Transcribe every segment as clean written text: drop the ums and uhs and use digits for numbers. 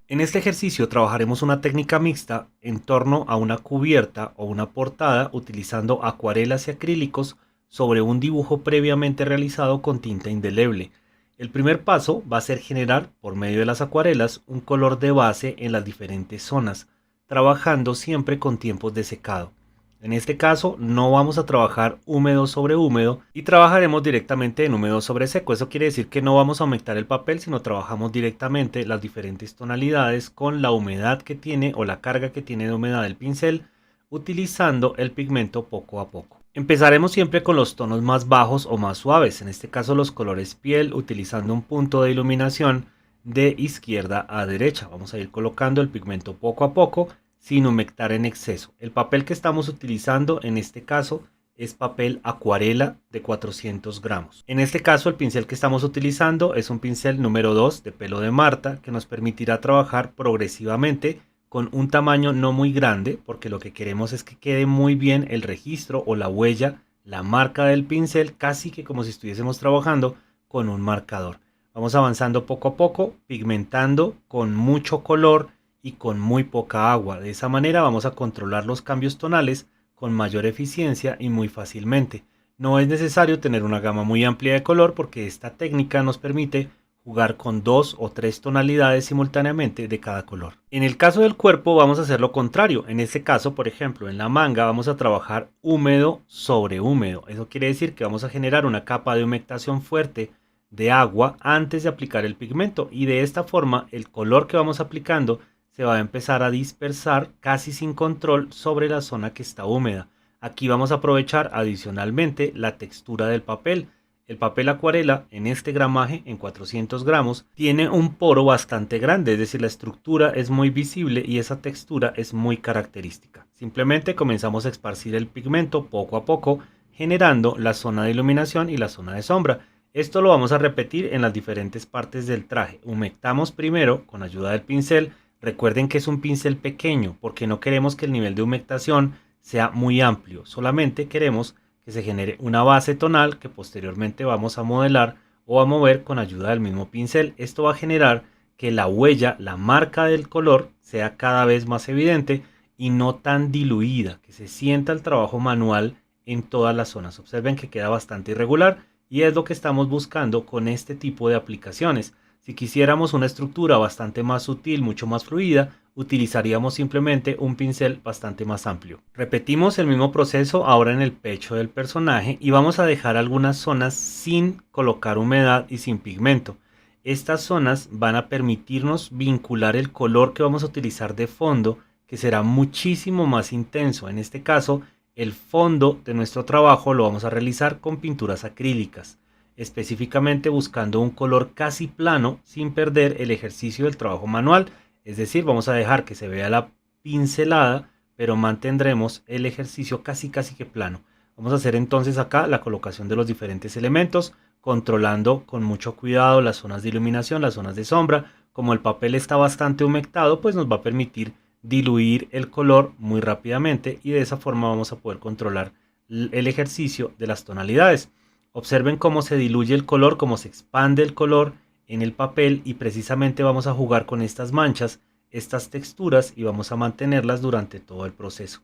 En este ejercicio trabajaremos una técnica mixta en torno a una cubierta o una portada utilizando acuarelas y acrílicos sobre un dibujo previamente realizado con tinta indeleble. El primer paso va a ser generar, por medio de las acuarelas, un color de base en las diferentes zonas, trabajando siempre con tiempos de secado. En este caso no vamos a trabajar húmedo sobre húmedo y trabajaremos directamente en húmedo sobre seco. Eso quiere decir que no vamos a aumentar el papel, sino trabajamos directamente las diferentes tonalidades con la humedad que tiene o la carga que tiene de humedad del pincel, utilizando el pigmento poco a poco. Empezaremos siempre con los tonos más bajos o más suaves, en este caso los colores piel, utilizando un punto de iluminación de izquierda a derecha. Vamos a ir colocando el pigmento poco a poco sin humectar en exceso. El papel que estamos utilizando en este caso es papel acuarela de 400 gramos. En este caso el pincel que estamos utilizando es un pincel número 2 de pelo de Marta, que nos permitirá trabajar progresivamente con un tamaño no muy grande, porque lo que queremos es que quede muy bien el registro o la huella, la marca del pincel, casi que como si estuviésemos trabajando con un marcador. Vamos avanzando poco a poco, pigmentando con mucho color y con muy poca agua. De esa manera vamos a controlar los cambios tonales con mayor eficiencia y muy fácilmente. No es necesario tener una gama muy amplia de color, porque esta técnica nos permite jugar con 2 o 3 tonalidades simultáneamente de cada color. En el caso del cuerpo vamos a hacer lo contrario. En este caso, por ejemplo, en la manga vamos a trabajar húmedo sobre húmedo. Eso quiere decir que vamos a generar una capa de humectación fuerte de agua antes de aplicar el pigmento, y de esta forma el color que vamos aplicando se va a empezar a dispersar casi sin control sobre la zona que está húmeda. Aquí vamos a aprovechar adicionalmente la textura del papel. El papel acuarela en este gramaje, en 400 gramos, tiene un poro bastante grande, es decir, la estructura es muy visible y esa textura es muy característica. Simplemente comenzamos a esparcir el pigmento poco a poco, generando la zona de iluminación y la zona de sombra. Esto lo vamos a repetir en las diferentes partes del traje. Humectamos primero con ayuda del pincel. Recuerden que es un pincel pequeño porque no queremos que el nivel de humectación sea muy amplio, solamente queremos que se genere una base tonal que posteriormente vamos a modelar o a mover con ayuda del mismo pincel. Esto va a generar que la huella, la marca del color, sea cada vez más evidente y no tan diluida, que se sienta el trabajo manual en todas las zonas. Observen que queda bastante irregular y es lo que estamos buscando con este tipo de aplicaciones. Si quisiéramos una estructura bastante más sutil, mucho más fluida, utilizaríamos simplemente un pincel bastante más amplio. Repetimos el mismo proceso ahora en el pecho del personaje y vamos a dejar algunas zonas sin colocar humedad y sin pigmento. Estas zonas van a permitirnos vincular el color que vamos a utilizar de fondo, que será muchísimo más intenso. En este caso, el fondo de nuestro trabajo lo vamos a realizar con pinturas acrílicas, específicamente buscando un color casi plano sin perder el ejercicio del trabajo manual. Es decir, vamos a dejar que se vea la pincelada, pero mantendremos el ejercicio casi que plano. Vamos a hacer entonces acá la colocación de los diferentes elementos, controlando con mucho cuidado las zonas de iluminación, las zonas de sombra. Como el papel está bastante humectado, pues nos va a permitir diluir el color muy rápidamente, y de esa forma vamos a poder controlar el ejercicio de las tonalidades. Observen cómo se diluye el color, cómo se expande el color en el papel, y precisamente vamos a jugar con estas manchas, estas texturas, y vamos a mantenerlas durante todo el proceso.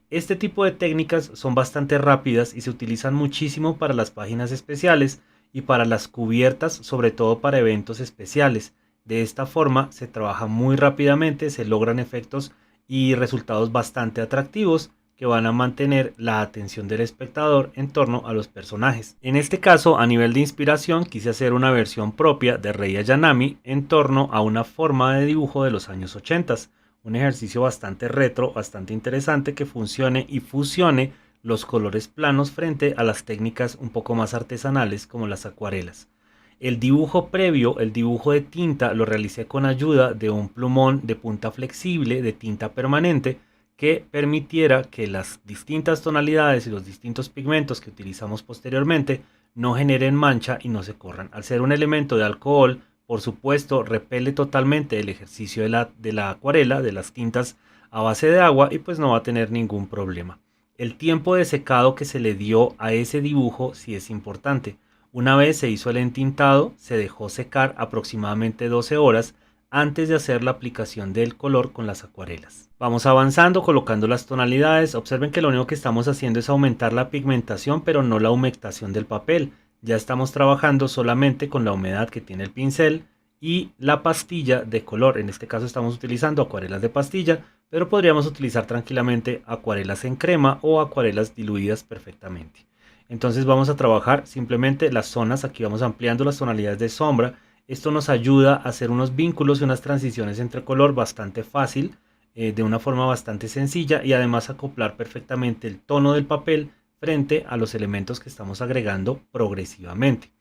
Este tipo de técnicas son bastante rápidas y se utilizan muchísimo para las páginas especiales y para las cubiertas, sobre todo para eventos especiales. De esta forma se trabaja muy rápidamente, se logran efectos y resultados bastante atractivos que van a mantener la atención del espectador en torno a los personajes. En este caso, a nivel de inspiración, quise hacer una versión propia de Rei Ayanami en torno a una forma de dibujo de los años 80. Un ejercicio bastante retro, bastante interesante, que funcione y fusione los colores planos frente a las técnicas un poco más artesanales como las acuarelas. El dibujo previo, el dibujo de tinta, lo realicé con ayuda de un plumón de punta flexible de tinta permanente, que permitiera que las distintas tonalidades y los distintos pigmentos que utilizamos posteriormente no generen mancha y no se corran. Al ser un elemento de alcohol, por supuesto, repele totalmente el ejercicio de la acuarela, de las tintas a base de agua, y pues no va a tener ningún problema. El tiempo de secado que se le dio a ese dibujo sí es importante. Una vez se hizo el entintado, se dejó secar aproximadamente 12 horas antes de hacer la aplicación del color con las acuarelas. Vamos avanzando colocando las tonalidades. Observen que lo único que estamos haciendo es aumentar la pigmentación, pero no la humectación del papel. Ya estamos trabajando solamente con la humedad que tiene el pincel y la pastilla de color. En este caso estamos utilizando acuarelas de pastilla, pero podríamos utilizar tranquilamente acuarelas en crema o acuarelas diluidas perfectamente. Entonces vamos a trabajar simplemente las zonas. Aquí vamos ampliando las tonalidades de sombra. Esto nos ayuda a hacer unos vínculos y unas transiciones entre color bastante fácil, de una forma bastante sencilla, y además acoplar perfectamente el tono del papel frente a los elementos que estamos agregando progresivamente.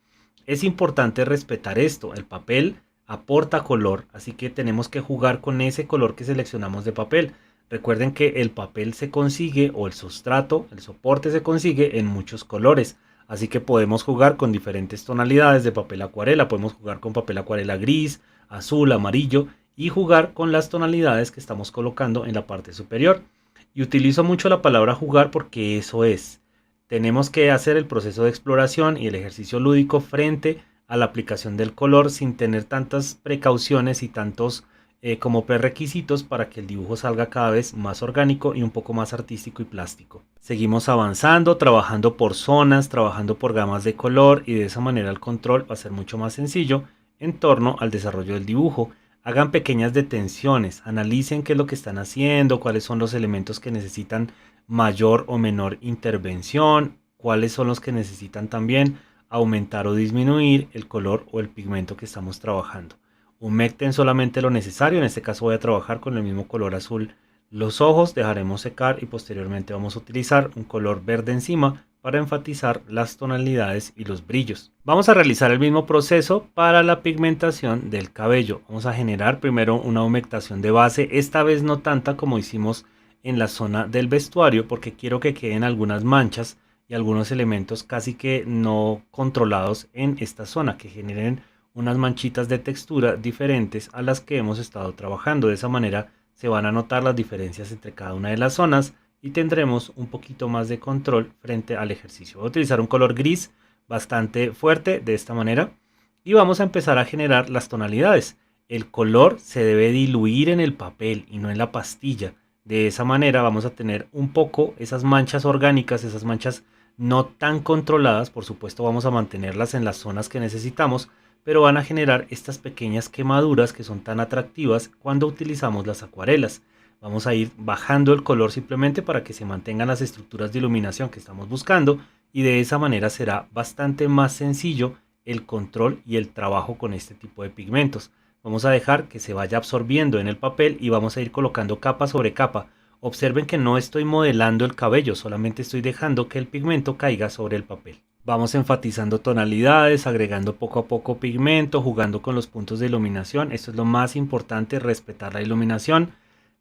Es importante respetar esto. El papel aporta color, así que tenemos que jugar con ese color que seleccionamos de papel. Recuerden que el papel se consigue, o el sustrato, el soporte se consigue en muchos colores. Así que podemos jugar con diferentes tonalidades de papel acuarela. Podemos jugar con papel acuarela gris, azul, amarillo, y jugar con las tonalidades que estamos colocando en la parte superior. Y utilizo mucho la palabra jugar porque eso es. Tenemos que hacer el proceso de exploración y el ejercicio lúdico frente a la aplicación del color sin tener tantas precauciones y tantos como prerequisitos para que el dibujo salga cada vez más orgánico y un poco más artístico y plástico. Seguimos avanzando, trabajando por zonas, trabajando por gamas de color, y de esa manera el control va a ser mucho más sencillo en torno al desarrollo del dibujo. Hagan pequeñas detenciones, analicen qué es lo que están haciendo, cuáles son los elementos que necesitan mayor o menor intervención, cuáles son los que necesitan también aumentar o disminuir el color o el pigmento que estamos trabajando. Humecten solamente lo necesario. En este caso voy a trabajar con el mismo color azul los ojos, dejaremos secar y posteriormente vamos a utilizar un color verde encima para enfatizar las tonalidades y los brillos. Vamos a realizar el mismo proceso para la pigmentación del cabello. Vamos a generar primero una humectación de base, esta vez no tanta como hicimos en la zona del vestuario, porque quiero que queden algunas manchas y algunos elementos casi que no controlados en esta zona, que generen unas manchitas de textura diferentes a las que hemos estado trabajando. De esa manera se van a notar las diferencias entre cada una de las zonas y tendremos un poquito más de control frente al ejercicio. Voy a utilizar un color gris bastante fuerte de esta manera y vamos a empezar a generar las tonalidades. El color se debe diluir en el papel y no en la pastilla. De esa manera vamos a tener un poco esas manchas orgánicas, esas manchas no tan controladas. Por supuesto vamos a mantenerlas en las zonas que necesitamos, pero van a generar estas pequeñas quemaduras que son tan atractivas cuando utilizamos las acuarelas. Vamos a ir bajando el color simplemente para que se mantengan las estructuras de iluminación que estamos buscando, y de esa manera será bastante más sencillo el control y el trabajo con este tipo de pigmentos. Vamos a dejar que se vaya absorbiendo en el papel y vamos a ir colocando capa sobre capa. Observen que no estoy modelando el cabello, solamente estoy dejando que el pigmento caiga sobre el papel. Vamos enfatizando tonalidades, agregando poco a poco pigmento, jugando con los puntos de iluminación. Esto es lo más importante, respetar la iluminación.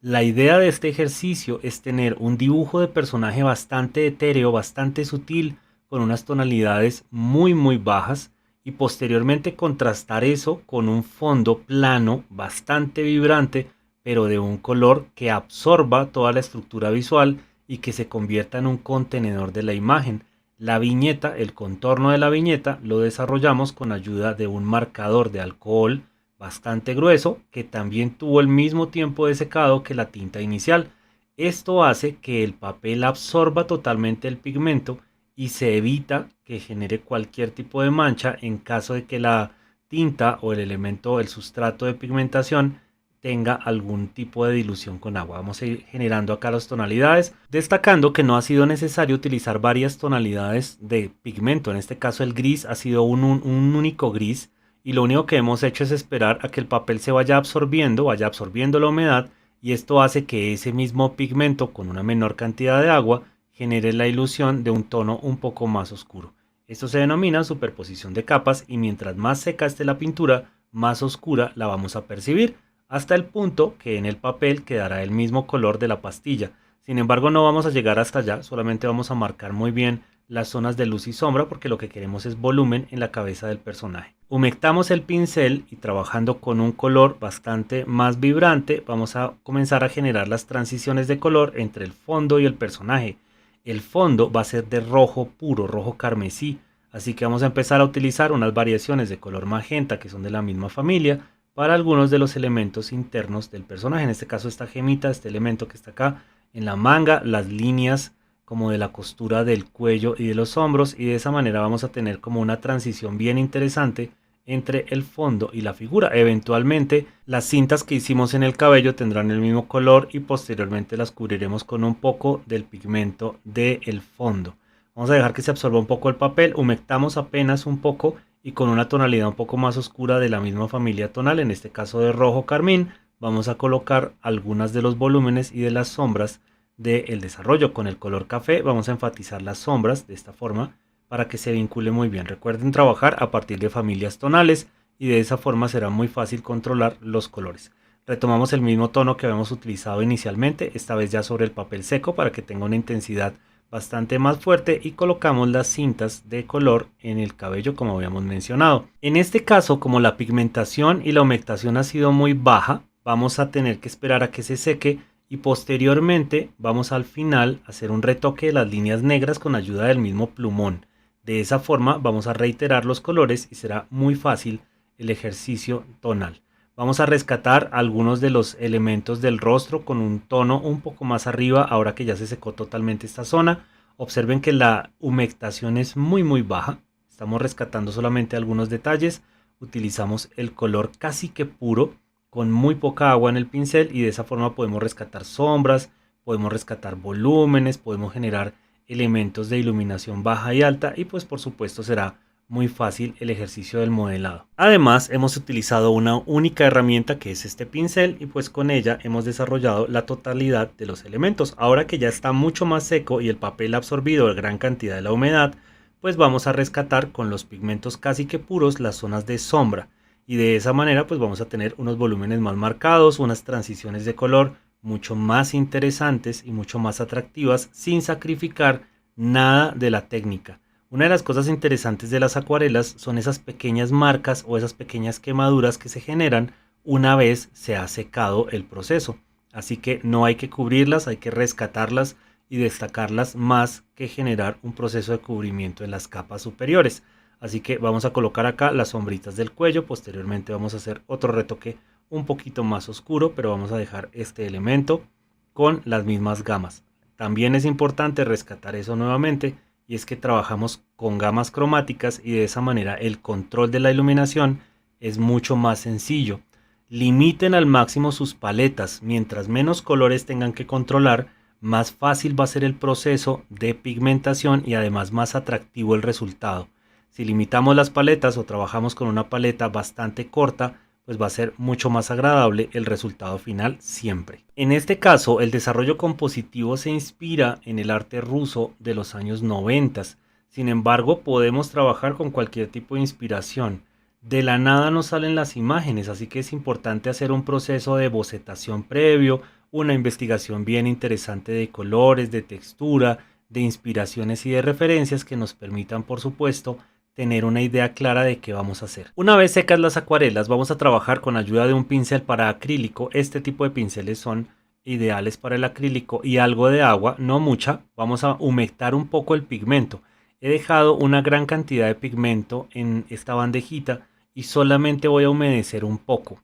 La idea de este ejercicio es tener un dibujo de personaje bastante etéreo, bastante sutil, con unas tonalidades muy bajas, y posteriormente contrastar eso con un fondo plano bastante vibrante, pero de un color que absorba toda la estructura visual y que se convierta en un contenedor de la imagen. La viñeta, el contorno de la viñeta, lo desarrollamos con ayuda de un marcador de alcohol bastante grueso que también tuvo el mismo tiempo de secado que la tinta inicial. Esto hace que el papel absorba totalmente el pigmento y se evita que genere cualquier tipo de mancha en caso de que la tinta o el elemento, el sustrato de pigmentación, tenga algún tipo de dilución con agua. Vamos a ir generando acá las tonalidades, destacando que no ha sido necesario utilizar varias tonalidades de pigmento. En este caso el gris ha sido un único gris, y lo único que hemos hecho es esperar a que el papel se vaya absorbiendo la humedad, y esto hace que ese mismo pigmento con una menor cantidad de agua genere la ilusión de un tono un poco más oscuro. Esto se denomina superposición de capas, y mientras más seca esté la pintura, más oscura la vamos a percibir, hasta el punto que en el papel quedará el mismo color de la pastilla. Sin embargo, no vamos a llegar hasta allá, solamente vamos a marcar muy bien las zonas de luz y sombra, porque lo que queremos es volumen en la cabeza del personaje. Humectamos el pincel y, trabajando con un color bastante más vibrante, vamos a comenzar a generar las transiciones de color entre el fondo y el personaje. El fondo va a ser de rojo puro, rojo carmesí, así que vamos a empezar a utilizar unas variaciones de color magenta que son de la misma familia para algunos de los elementos internos del personaje. En este caso esta gemita, este elemento que está acá en la manga, las líneas como de la costura del cuello y de los hombros, y de esa manera vamos a tener como una transición bien interesante entre el fondo y la figura. Eventualmente las cintas que hicimos en el cabello tendrán el mismo color y posteriormente las cubriremos con un poco del pigmento del fondo. Vamos a dejar que se absorba un poco el papel, humectamos apenas un poco y con una tonalidad un poco más oscura de la misma familia tonal, en este caso de rojo carmín, vamos a colocar algunas de los volúmenes y de las sombras del desarrollo. Con el color café vamos a enfatizar las sombras de esta forma para que se vincule muy bien. Recuerden trabajar a partir de familias tonales y de esa forma será muy fácil controlar los colores. Retomamos el mismo tono que habíamos utilizado inicialmente, esta vez ya sobre el papel seco para que tenga una intensidad bastante más fuerte, y colocamos las cintas de color en el cabello como habíamos mencionado. En este caso, como la pigmentación y la humectación ha sido muy baja, vamos a tener que esperar a que se seque y posteriormente vamos al final a hacer un retoque de las líneas negras con ayuda del mismo plumón. De esa forma vamos a reiterar los colores y será muy fácil el ejercicio tonal. Vamos a rescatar algunos de los elementos del rostro con un tono un poco más arriba ahora que ya se secó totalmente esta zona. Observen que la humectación es muy baja. Estamos rescatando solamente algunos detalles. Utilizamos el color casi que puro con muy poca agua en el pincel y de esa forma podemos rescatar sombras, podemos rescatar volúmenes, podemos generar elementos de iluminación baja y alta, y pues por supuesto será muy fácil el ejercicio del modelado. Además hemos utilizado una única herramienta que es este pincel y pues con ella hemos desarrollado la totalidad de los elementos. Ahora que ya está mucho más seco y el papel ha absorbido gran cantidad de la humedad, pues vamos a rescatar con los pigmentos casi que puros las zonas de sombra, y de esa manera pues vamos a tener unos volúmenes más marcados, unas transiciones de color mucho más interesantes y mucho más atractivas sin sacrificar nada de la técnica. Una de las cosas interesantes de las acuarelas son esas pequeñas marcas o esas pequeñas quemaduras que se generan una vez se ha secado el proceso. Así que no hay que cubrirlas, hay que rescatarlas y destacarlas más que generar un proceso de cubrimiento en las capas superiores. Así que vamos a colocar acá las sombritas del cuello, posteriormente vamos a hacer otro retoque un poquito más oscuro, pero vamos a dejar este elemento con las mismas gamas. También es importante rescatar eso nuevamente, y es que trabajamos con gamas cromáticas y de esa manera el control de la iluminación es mucho más sencillo. Limiten al máximo sus paletas, mientras menos colores tengan que controlar, más fácil va a ser el proceso de pigmentación y además más atractivo el resultado. Si limitamos las paletas o trabajamos con una paleta bastante corta, pues va a ser mucho más agradable el resultado final siempre. En este caso, el desarrollo compositivo se inspira en el arte ruso de los años 90. Sin embargo, podemos trabajar con cualquier tipo de inspiración. De la nada nos salen las imágenes, así que es importante hacer un proceso de bocetación previo, una investigación bien interesante de colores, de textura, de inspiraciones y de referencias que nos permitan, por supuesto, tener una idea clara de qué vamos a hacer. Una vez secas las acuarelas, vamos a trabajar con ayuda de un pincel para acrílico. Este tipo de pinceles son ideales para el acrílico, y algo de agua, no mucha. Vamos a humectar un poco el pigmento. He dejado una gran cantidad de pigmento en esta bandejita y solamente voy a humedecer un poco.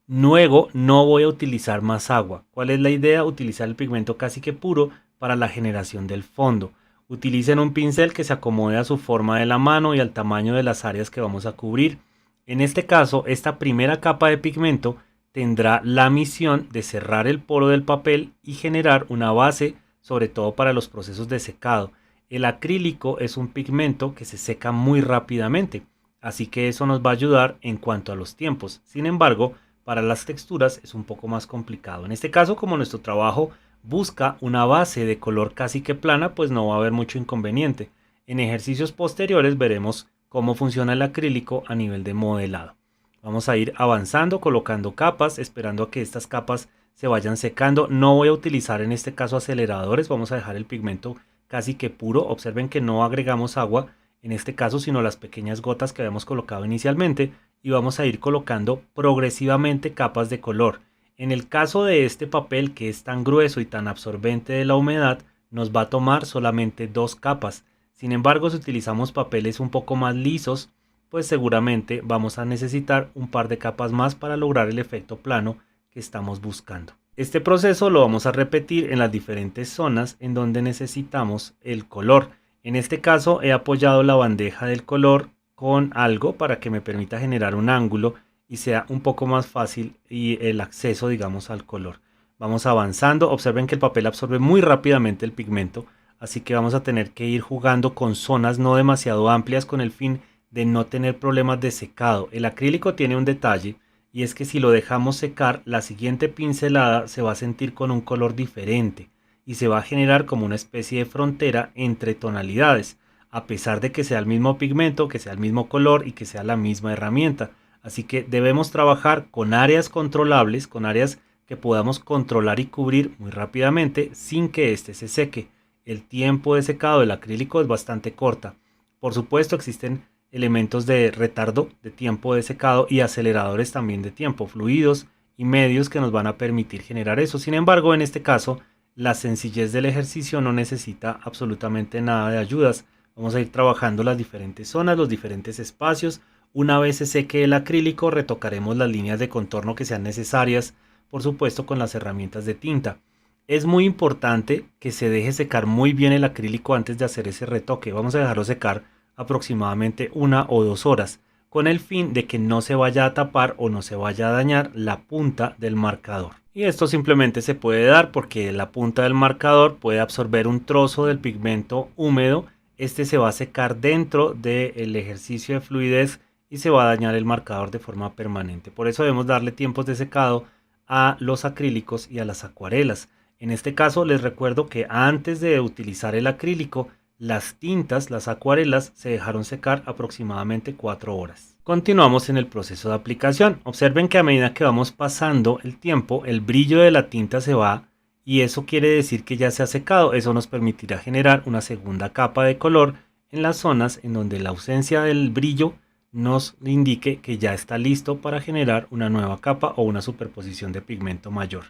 Luego no voy a utilizar más agua. ¿Cuál es la idea? Utilizar el pigmento casi que puro para la generación del fondo. Utilicen un pincel que se acomode a su forma de la mano y al tamaño de las áreas que vamos a cubrir. En este caso, esta primera capa de pigmento tendrá la misión de cerrar el poro del papel y generar una base, sobre todo para los procesos de secado. El acrílico es un pigmento que se seca muy rápidamente, así que eso nos va a ayudar en cuanto a los tiempos. Sin embargo, para las texturas es un poco más complicado. En este caso, como nuestro trabajo busca una base de color casi que plana, pues no va a haber mucho inconveniente. En ejercicios posteriores veremos cómo funciona el acrílico a nivel de modelado. Vamos a ir avanzando, colocando capas, esperando a que estas capas se vayan secando. No voy a utilizar en este caso aceleradores, vamos a dejar el pigmento casi que puro. Observen que no agregamos agua en este caso, sino las pequeñas gotas que habíamos colocado inicialmente, y vamos a ir colocando progresivamente capas de color. En el caso de este papel, que es tan grueso y tan absorbente de la humedad, nos va a tomar solamente 2 capas. Sin embargo, si utilizamos papeles un poco más lisos, pues seguramente vamos a necesitar un par de capas más para lograr el efecto plano que estamos buscando. Este proceso lo vamos a repetir en las diferentes zonas en donde necesitamos el color. En este caso he apoyado la bandeja del color con algo para que me permita generar un ángulo y sea un poco más fácil y el acceso, digamos, al color. Vamos avanzando, observen que el papel absorbe muy rápidamente el pigmento, así que vamos a tener que ir jugando con zonas no demasiado amplias con el fin de no tener problemas de secado. El acrílico tiene un detalle y es que si lo dejamos secar, la siguiente pincelada se va a sentir con un color diferente y se va a generar como una especie de frontera entre tonalidades, a pesar de que sea el mismo pigmento, que sea el mismo color y que sea la misma herramienta. Así que debemos trabajar con áreas controlables, con áreas que podamos controlar y cubrir muy rápidamente sin que éste se seque. El tiempo de secado del acrílico es bastante corta. Por supuesto existen elementos de retardo de tiempo de secado y aceleradores también de tiempo, fluidos y medios que nos van a permitir generar eso. Sin embargo, en este caso, la sencillez del ejercicio no necesita absolutamente nada de ayudas. Vamos a ir trabajando las diferentes zonas, los diferentes espacios. Una vez se seque el acrílico, retocaremos las líneas de contorno que sean necesarias, por supuesto con las herramientas de tinta. Es muy importante que se deje secar muy bien el acrílico antes de hacer ese retoque. Vamos a dejarlo secar aproximadamente 1 o 2 horas, con el fin de que no se vaya a tapar o no se vaya a dañar la punta del marcador. Y esto simplemente se puede dar porque la punta del marcador puede absorber un trozo del pigmento húmedo. Este se va a secar dentro del ejercicio de fluidez y se va a dañar el marcador de forma permanente. Por eso debemos darle tiempos de secado a los acrílicos y a las acuarelas. En este caso les recuerdo que antes de utilizar el acrílico, las tintas, las acuarelas, se dejaron secar aproximadamente 4 horas. Continuamos en el proceso de aplicación. Observen que a medida que vamos pasando el tiempo, el brillo de la tinta se va y eso quiere decir que ya se ha secado. Eso nos permitirá generar una segunda capa de color en las zonas en donde la ausencia del brillo nos indique que ya está listo para generar una nueva capa o una superposición de pigmento mayor.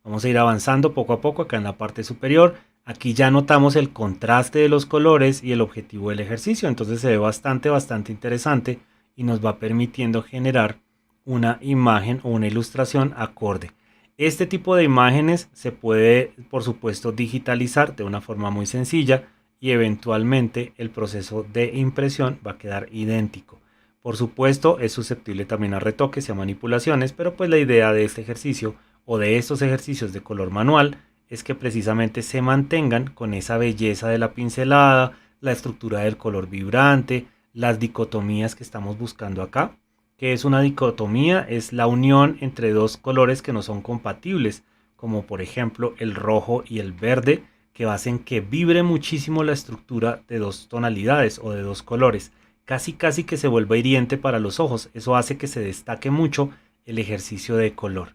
Vamos a ir avanzando poco a poco acá en la parte superior. Aquí ya notamos el contraste de los colores y el objetivo del ejercicio, entonces se ve bastante interesante y nos va permitiendo generar una imagen o una ilustración acorde. Este tipo de imágenes se puede, por supuesto, digitalizar de una forma muy sencilla y eventualmente el proceso de impresión va a quedar idéntico. Por supuesto, es susceptible también a retoques y a manipulaciones, pero pues la idea de este ejercicio o de estos ejercicios de color manual es que precisamente se mantengan con esa belleza de la pincelada, la estructura del color vibrante, las dicotomías que estamos buscando acá. ¿Qué es una dicotomía? Es la unión entre dos colores que no son compatibles, como por ejemplo el rojo y el verde, que hacen que vibre muchísimo la estructura de dos tonalidades o de dos colores. Casi que se vuelva hiriente para los ojos. Eso hace que se destaque mucho el ejercicio de color.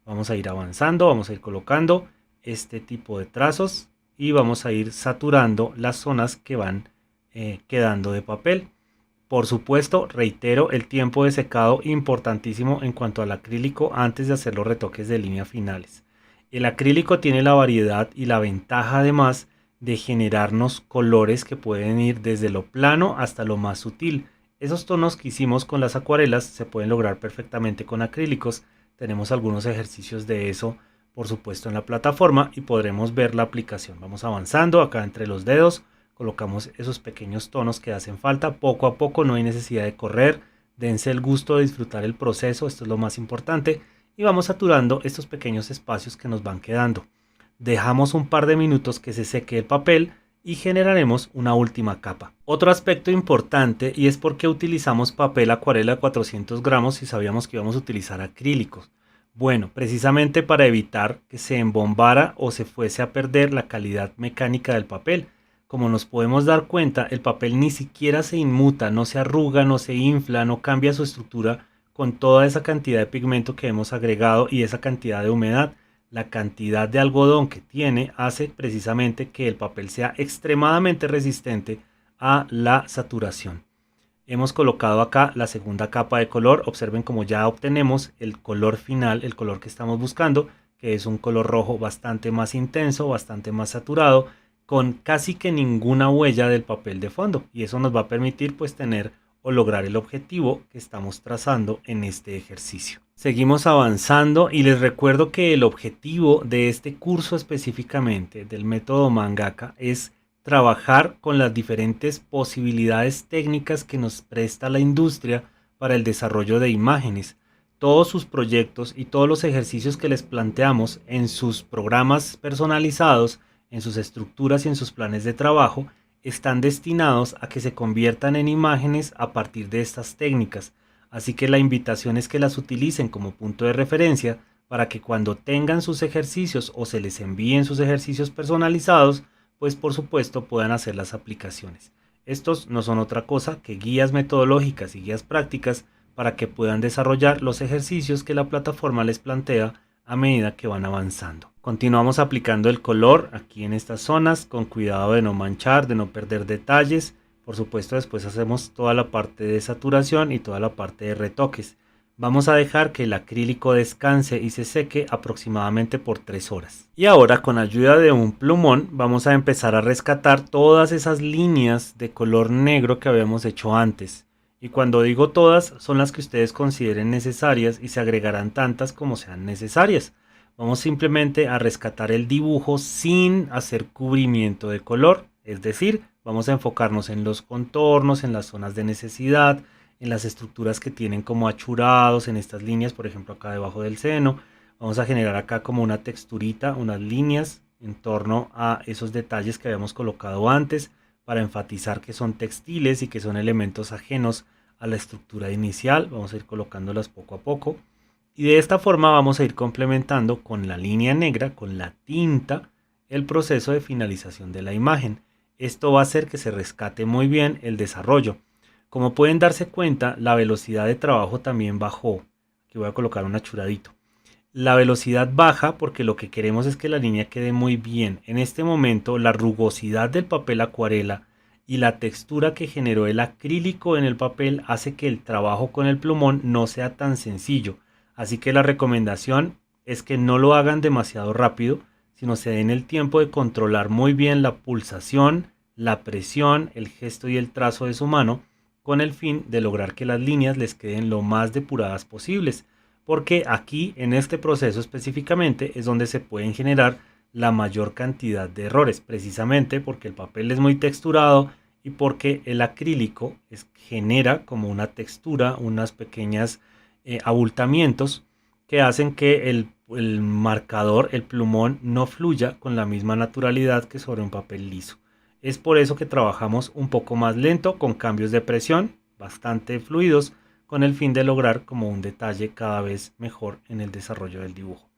Vamos a ir avanzando, vamos a ir colocando este tipo de trazos y vamos a ir saturando las zonas que van quedando de papel. Por supuesto, reitero, el tiempo de secado importantísimo en cuanto al acrílico antes de hacer los retoques de línea finales. El acrílico tiene la variedad y la ventaja además de generarnos colores que pueden ir desde lo plano hasta lo más sutil. Esos tonos que hicimos con las acuarelas se pueden lograr perfectamente con acrílicos. Tenemos algunos ejercicios de eso, por supuesto, en la plataforma y podremos ver la aplicación. Vamos avanzando acá entre los dedos, colocamos esos pequeños tonos que hacen falta. Poco a poco, no hay necesidad de correr, dense el gusto de disfrutar el proceso, esto es lo más importante. Y vamos saturando estos pequeños espacios que nos van quedando. Dejamos un par de minutos que se seque el papel y generaremos una última capa. Otro aspecto importante y es por qué utilizamos papel acuarela de 400 gramos si sabíamos que íbamos a utilizar acrílicos. Bueno, precisamente para evitar que se embombara o se fuese a perder la calidad mecánica del papel. Como nos podemos dar cuenta, el papel ni siquiera se inmuta, no se arruga, no se infla, no cambia su estructura con toda esa cantidad de pigmento que hemos agregado y esa cantidad de humedad. La cantidad de algodón que tiene hace precisamente que el papel sea extremadamente resistente a la saturación. Hemos colocado acá la segunda capa de color. Observen cómo ya obtenemos el color final, el color que estamos buscando, que es un color rojo bastante más intenso, bastante más saturado, con casi que ninguna huella del papel de fondo. Y eso nos va a permitir pues tener o lograr el objetivo que estamos trazando en este ejercicio. Seguimos avanzando y les recuerdo que el objetivo de este curso específicamente del método Mangaka es trabajar con las diferentes posibilidades técnicas que nos presta la industria para el desarrollo de imágenes. Todos sus proyectos y todos los ejercicios que les planteamos en sus programas personalizados, en sus estructuras y en sus planes de trabajo, están destinados a que se conviertan en imágenes a partir de estas técnicas. Así que la invitación es que las utilicen como punto de referencia para que cuando tengan sus ejercicios o se les envíen sus ejercicios personalizados, pues por supuesto puedan hacer las aplicaciones. Estos no son otra cosa que guías metodológicas y guías prácticas para que puedan desarrollar los ejercicios que la plataforma les plantea a medida que van avanzando. Continuamos aplicando el color aquí en estas zonas con cuidado de no manchar, de no perder detalles. Por supuesto, después hacemos toda la parte de saturación y toda la parte de retoques. Vamos a dejar que el acrílico descanse y se seque aproximadamente por 3 horas. Y ahora, con ayuda de un plumón, vamos a empezar a rescatar todas esas líneas de color negro que habíamos hecho antes. Y cuando digo todas, son las que ustedes consideren necesarias y se agregarán tantas como sean necesarias. Vamos simplemente a rescatar el dibujo sin hacer cubrimiento de color, es decir, vamos a enfocarnos en los contornos, en las zonas de necesidad, en las estructuras que tienen como achurados en estas líneas, por ejemplo acá debajo del seno. Vamos a generar acá como una texturita, unas líneas en torno a esos detalles que habíamos colocado antes para enfatizar que son textiles y que son elementos ajenos a la estructura inicial. Vamos a ir colocándolas poco a poco. Y de esta forma vamos a ir complementando con la línea negra, con la tinta, el proceso de finalización de la imagen. Esto va a hacer que se rescate muy bien el desarrollo. Como pueden darse cuenta, la velocidad de trabajo también bajó. Aquí voy a colocar un achuradito. La velocidad baja porque lo que queremos es que la línea quede muy bien. En este momento, la rugosidad del papel acuarela y la textura que generó el acrílico en el papel hace que el trabajo con el plumón no sea tan sencillo. Así que la recomendación es que no lo hagan demasiado rápido, sino se den el tiempo de controlar muy bien la pulsación, la presión, el gesto y el trazo de su mano, con el fin de lograr que las líneas les queden lo más depuradas posibles, porque aquí en este proceso específicamente es donde se pueden generar la mayor cantidad de errores, precisamente porque el papel es muy texturado y porque el acrílico genera como una textura, unas pequeñas abultamientos que hacen que el marcador, el plumón, no fluya con la misma naturalidad que sobre un papel liso. Es por eso que trabajamos un poco más lento con cambios de presión bastante fluidos con el fin de lograr como un detalle cada vez mejor en el desarrollo del dibujo.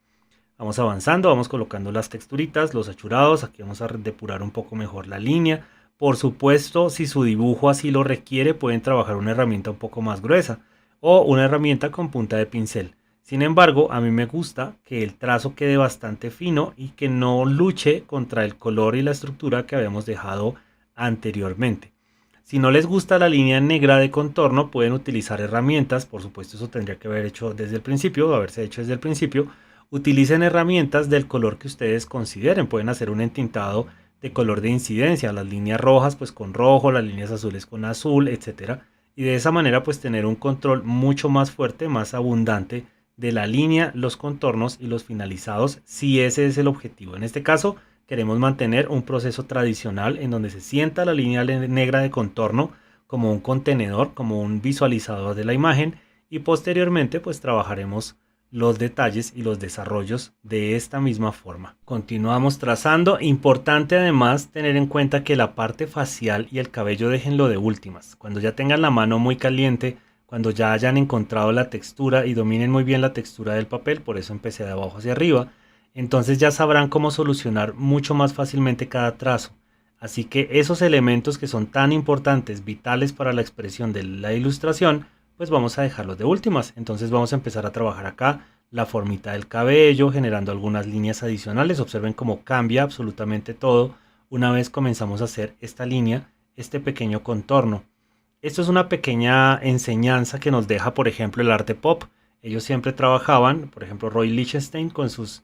Vamos avanzando, vamos colocando las texturitas, los achurados, aquí vamos a depurar un poco mejor la línea. Por supuesto, si su dibujo así lo requiere, pueden trabajar una herramienta un poco más gruesa o una herramienta con punta de pincel. Sin embargo, a mí me gusta que el trazo quede bastante fino y que no luche contra el color y la estructura que habíamos dejado anteriormente. Si no les gusta la línea negra de contorno, pueden utilizar herramientas. Por supuesto, eso tendría que haber hecho desde el principio, haberse hecho desde el principio. Utilicen herramientas del color que ustedes consideren. Pueden hacer un entintado de color de incidencia, las líneas rojas pues con rojo, las líneas azules con azul, etcétera. Y de esa manera pues tener un control mucho más fuerte, más abundante de la línea, los contornos y los finalizados, si ese es el objetivo. En este caso queremos mantener un proceso tradicional en donde se sienta la línea negra de contorno como un contenedor, como un visualizador de la imagen, y posteriormente pues trabajaremos los detalles y los desarrollos de esta misma forma. Continuamos trazando. Importante además tener en cuenta que la parte facial y el cabello déjenlo de últimas. Cuando ya tengan la mano muy caliente, cuando ya hayan encontrado la textura y dominen muy bien la textura del papel, por eso empecé de abajo hacia arriba, entonces ya sabrán cómo solucionar mucho más fácilmente cada trazo. Así que esos elementos que son tan importantes, vitales para la expresión de la ilustración, pues vamos a dejarlos de últimas. Entonces vamos a empezar a trabajar acá la formita del cabello, generando algunas líneas adicionales. Observen cómo cambia absolutamente todo una vez comenzamos a hacer esta línea, este pequeño contorno. Esto es una pequeña enseñanza que nos deja, por ejemplo, el arte pop. Ellos siempre trabajaban, por ejemplo, Roy Lichtenstein con sus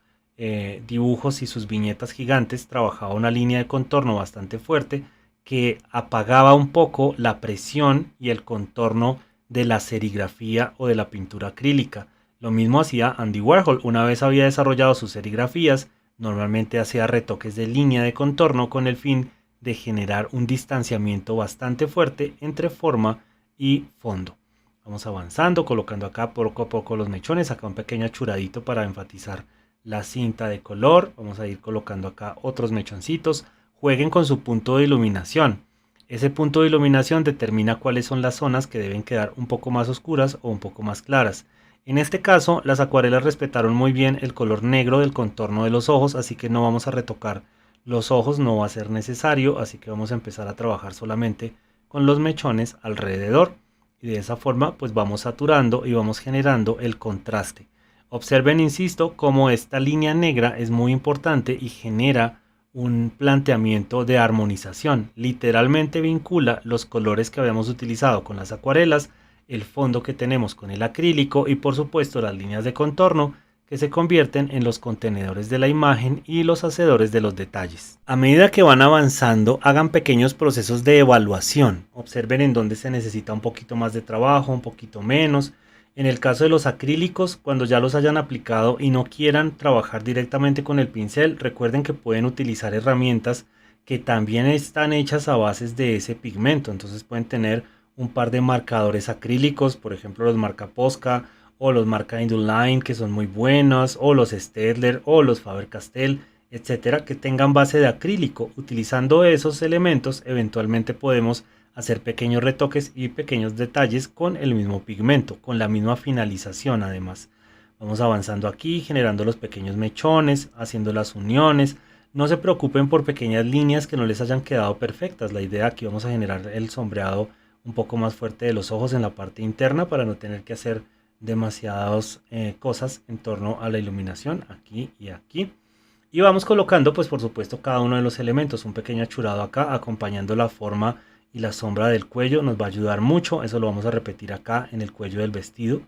dibujos y sus viñetas gigantes, trabajaba una línea de contorno bastante fuerte que apagaba un poco la presión y el contorno de la serigrafía o de la pintura acrílica. Lo mismo hacía Andy Warhol. Una vez había desarrollado sus serigrafías, normalmente hacía retoques de línea de contorno con el fin de generar un distanciamiento bastante fuerte entre forma y fondo. Vamos avanzando, colocando acá poco a poco los mechones, acá un pequeño achuradito para enfatizar la cinta de color. Vamos a ir colocando acá otros mechoncitos. Jueguen con su punto de iluminación. Ese punto de iluminación determina cuáles son las zonas que deben quedar un poco más oscuras o un poco más claras. En este caso, las acuarelas respetaron muy bien el color negro del contorno de los ojos, así que no vamos a retocar los ojos, no va a ser necesario, así que vamos a empezar a trabajar solamente con los mechones alrededor. Y de esa forma pues vamos saturando y vamos generando el contraste. Observen, insisto, cómo esta línea negra es muy importante y genera un planteamiento de armonización. Literalmente vincula los colores que habíamos utilizado con las acuarelas, el fondo que tenemos con el acrílico y por supuesto las líneas de contorno que se convierten en los contenedores de la imagen y los hacedores de los detalles. A medida que van avanzando, hagan pequeños procesos de evaluación. Observen en dónde se necesita un poquito más de trabajo, un poquito menos. En el caso de los acrílicos, cuando ya los hayan aplicado y no quieran trabajar directamente con el pincel, recuerden que pueden utilizar herramientas que también están hechas a bases de ese pigmento. Entonces pueden tener un par de marcadores acrílicos, por ejemplo los marca Posca o los marca Induline, que son muy buenos, o los Staedtler o los Faber-Castell, etcétera, que tengan base de acrílico. Utilizando esos elementos eventualmente podemos hacer pequeños retoques y pequeños detalles con el mismo pigmento, con la misma finalización además. Vamos avanzando aquí, generando los pequeños mechones, haciendo las uniones. No se preocupen por pequeñas líneas que no les hayan quedado perfectas. La idea aquí vamos a generar el sombreado un poco más fuerte de los ojos en la parte interna para no tener que hacer demasiadas cosas en torno a la iluminación aquí y aquí. Y vamos colocando pues por supuesto cada uno de los elementos. Un pequeño achurado acá acompañando la forma y la sombra del cuello nos va a ayudar mucho. Eso lo vamos a repetir acá en el cuello del vestido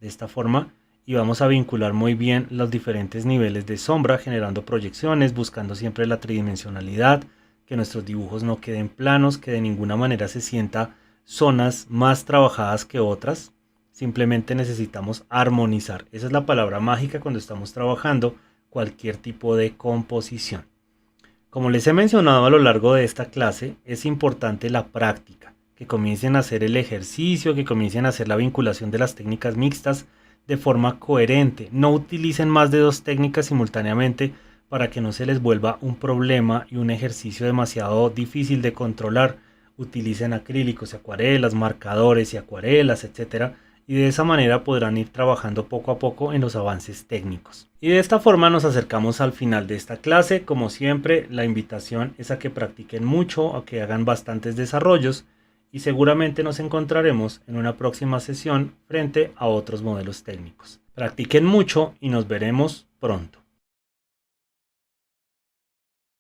de esta forma. Y vamos a vincular muy bien los diferentes niveles de sombra, generando proyecciones, buscando siempre la tridimensionalidad, que nuestros dibujos no queden planos, que de ninguna manera se sienta zonas más trabajadas que otras. Simplemente necesitamos armonizar. Esa es la palabra mágica cuando estamos trabajando cualquier tipo de composición. Como les he mencionado a lo largo de esta clase, es importante la práctica, que comiencen a hacer el ejercicio, que comiencen a hacer la vinculación de las técnicas mixtas de forma coherente. No utilicen más de 2 técnicas simultáneamente para que no se les vuelva un problema y un ejercicio demasiado difícil de controlar. Utilicen acrílicos y acuarelas, marcadores y acuarelas, etcétera, y de esa manera podrán ir trabajando poco a poco en los avances técnicos. Y de esta forma nos acercamos al final de esta clase. Como siempre, la invitación es a que practiquen mucho, a que hagan bastantes desarrollos y seguramente nos encontraremos en una próxima sesión frente a otros modelos técnicos. Practiquen mucho y nos veremos pronto.